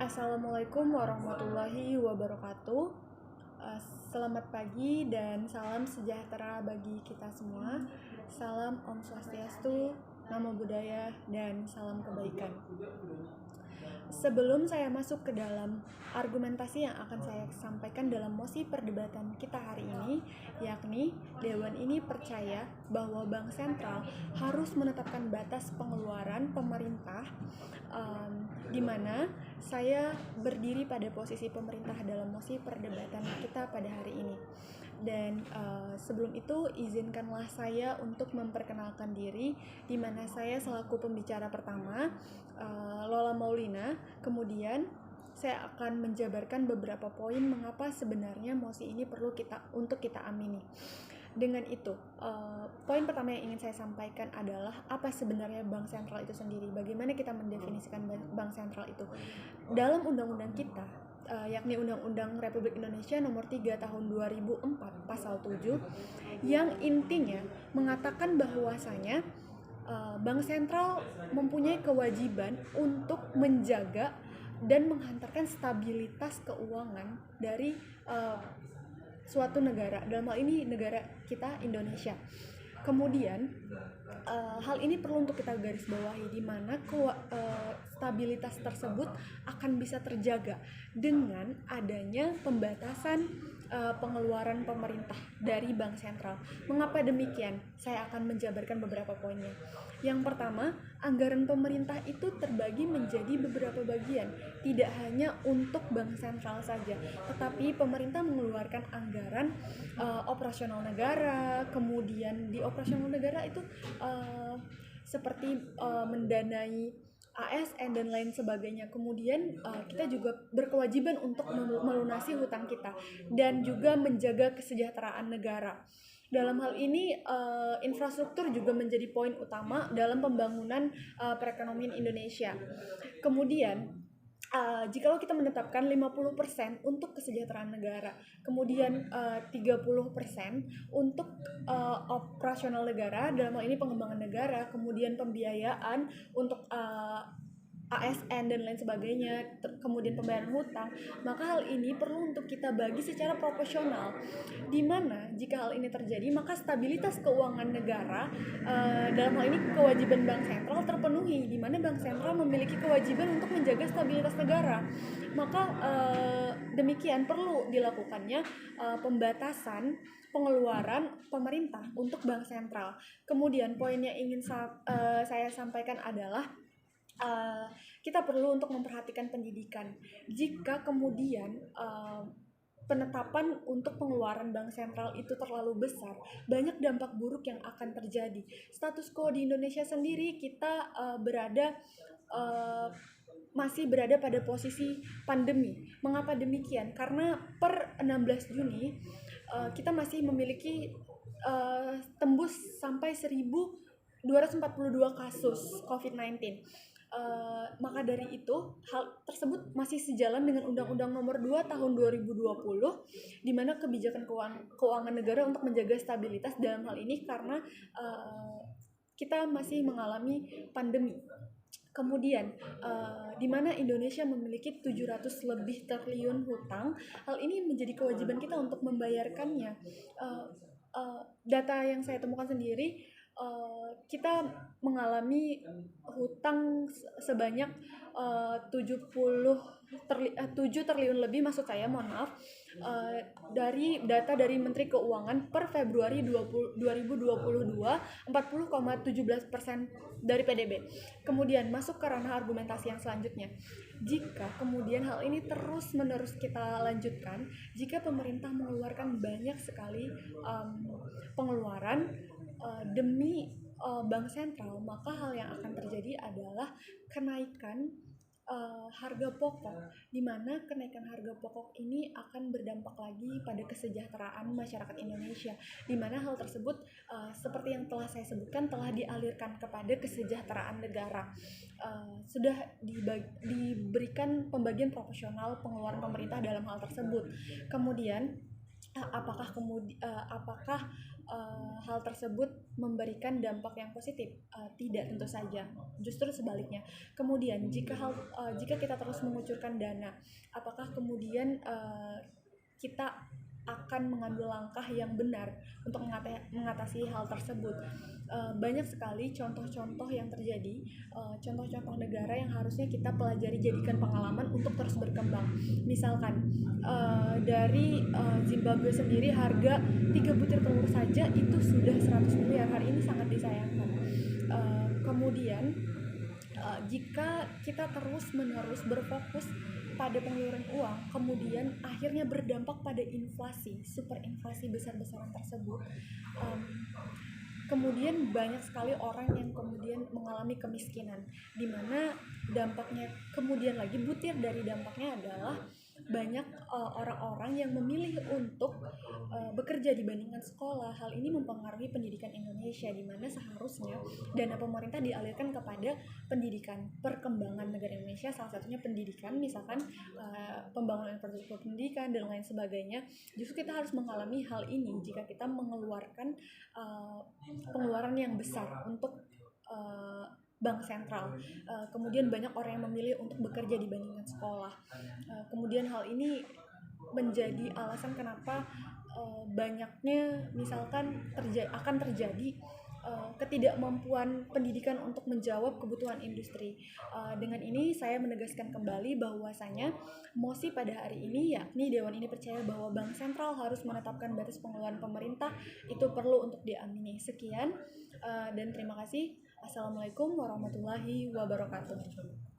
Assalamualaikum warahmatullahi wabarakatuh. Selamat pagi dan salam sejahtera bagi kita semua. Salam Om Swastiastu, Namo Buddhaya, dan salam kebaikan. Sebelum saya masuk ke dalam argumentasi yang akan saya sampaikan dalam mosi perdebatan kita hari ini, yakni Dewan ini percaya bahwa Bank Sentral harus menetapkan batas pengeluaran pemerintah, di mana saya berdiri pada posisi pemerintah dalam mosi perdebatan kita pada hari ini. Dan sebelum itu izinkanlah saya untuk memperkenalkan diri, di mana saya selaku pembicara pertama, Lola Maulina. Kemudian saya akan menjabarkan beberapa poin mengapa sebenarnya mosi ini perlu untuk kita amini. Dengan itu, poin pertama yang ingin saya sampaikan adalah apa sebenarnya Bank Sentral itu sendiri. Bagaimana kita mendefinisikan Bank Sentral itu? Dalam undang-undang kita, yakni Undang-Undang Republik Indonesia Nomor 3 Tahun 2004 Pasal 7, yang intinya mengatakan bahwasanya Bank Sentral mempunyai kewajiban untuk menjaga dan menghantarkan stabilitas keuangan dari suatu negara, dalam hal ini negara kita Indonesia. Kemudian hal ini perlu untuk kita garis bawahi, di mana stabilitas tersebut akan bisa terjaga dengan adanya pembatasan pengeluaran pemerintah dari Bank Sentral. Mengapa demikian? Saya akan menjabarkan beberapa poinnya. Yang pertama, anggaran pemerintah itu terbagi menjadi beberapa bagian, tidak hanya untuk Bank Sentral saja, tetapi pemerintah mengeluarkan anggaran operasional negara. Kemudian di operasional negara itu seperti mendanai ASN dan lain sebagainya. Kemudian kita juga berkewajiban untuk melunasi hutang kita dan juga menjaga kesejahteraan negara. Dalam hal ini infrastruktur juga menjadi poin utama dalam pembangunan perekonomian Indonesia. Kemudian jikalau kita menetapkan 50% untuk kesejahteraan negara, kemudian 30% untuk operasional negara, dalam hal ini pengembangan negara, kemudian pembiayaan untuk ASN dan lain sebagainya, kemudian pembayaran hutang, maka hal ini perlu untuk kita bagi secara proporsional, di mana jika hal ini terjadi maka stabilitas keuangan negara, dalam hal ini kewajiban Bank Sentral terpenuhi, di mana Bank Sentral memiliki kewajiban untuk menjaga stabilitas negara. Maka demikian perlu dilakukannya pembatasan pengeluaran pemerintah untuk Bank Sentral. Kemudian poin yang ingin saya sampaikan adalah kita perlu untuk memperhatikan pendidikan. Jika kemudian penetapan untuk pengeluaran Bank Sentral itu terlalu besar, banyak dampak buruk yang akan terjadi. Status quo di Indonesia sendiri, kita masih berada pada posisi pandemi. Mengapa demikian? Karena per 16 Juni kita masih memiliki tembus sampai 1.242 kasus COVID-19. Maka dari itu, hal tersebut masih sejalan dengan Undang-Undang Nomor 2 Tahun 2020, di mana kebijakan keuangan negara untuk menjaga stabilitas dalam hal ini karena kita masih mengalami pandemi. Kemudian, di mana Indonesia memiliki 700 lebih triliun hutang, hal ini menjadi kewajiban kita untuk membayarkannya. Data yang saya temukan sendiri, kita mengalami hutang sebanyak 7 triliun lebih, maksud saya, mohon maaf, dari data dari Menteri Keuangan per Februari 2022, 40,17% dari PDB. Kemudian masuk ke ranah argumentasi yang selanjutnya. Jika kemudian hal ini terus-menerus kita lanjutkan, jika pemerintah mengeluarkan banyak sekali pengeluaran demi Bank Sentral, maka hal yang akan terjadi adalah kenaikan harga pokok, di mana kenaikan harga pokok ini akan berdampak lagi pada kesejahteraan masyarakat Indonesia, di mana hal tersebut seperti yang telah saya sebutkan telah dialirkan kepada kesejahteraan negara. Sudah diberikan pembagian proporsional pengeluaran pemerintah dalam hal tersebut. Kemudian apakah hal tersebut memberikan dampak yang positif? Tidak, tentu saja. Justru sebaliknya. Kemudian jika kita terus mengucurkan dana, apakah kemudian kita akan mengambil langkah yang benar untuk mengatasi hal tersebut? Banyak sekali contoh-contoh yang terjadi, contoh-contoh negara yang harusnya kita pelajari, jadikan pengalaman untuk terus berkembang. Misalkan dari Zimbabwe sendiri, harga 3 butir telur saja itu sudah 100 miliar. Hari ini sangat disayangkan. Kemudian jika kita terus-menerus berfokus pada pengeluaran uang, kemudian akhirnya berdampak pada inflasi, superinflasi besar-besaran tersebut, kemudian banyak sekali orang yang kemudian mengalami kemiskinan, di mana dampaknya kemudian lagi, butir dari dampaknya adalah banyak orang-orang yang memilih untuk bekerja dibandingkan sekolah. Hal ini mempengaruhi pendidikan Indonesia, di mana seharusnya dana pemerintah dialirkan kepada pendidikan, perkembangan negara Indonesia, salah satunya pendidikan, misalkan pembangunan infrastruktur pendidikan dan lain sebagainya. Justru kita harus mengalami hal ini jika kita mengeluarkan pengeluaran yang besar untuk bank sentral. Kemudian banyak orang yang memilih untuk bekerja dibandingkan sekolah. Kemudian hal ini menjadi alasan kenapa banyaknya misalkan akan terjadi ketidakmampuan pendidikan untuk menjawab kebutuhan industri. Dengan ini saya menegaskan kembali bahwasanya MOSI pada hari ini, yakni Dewan ini percaya bahwa Bank Sentral harus menetapkan batas pengeluaran pemerintah, itu perlu untuk diamini. Sekian dan terima kasih. Assalamualaikum warahmatullahi wabarakatuh.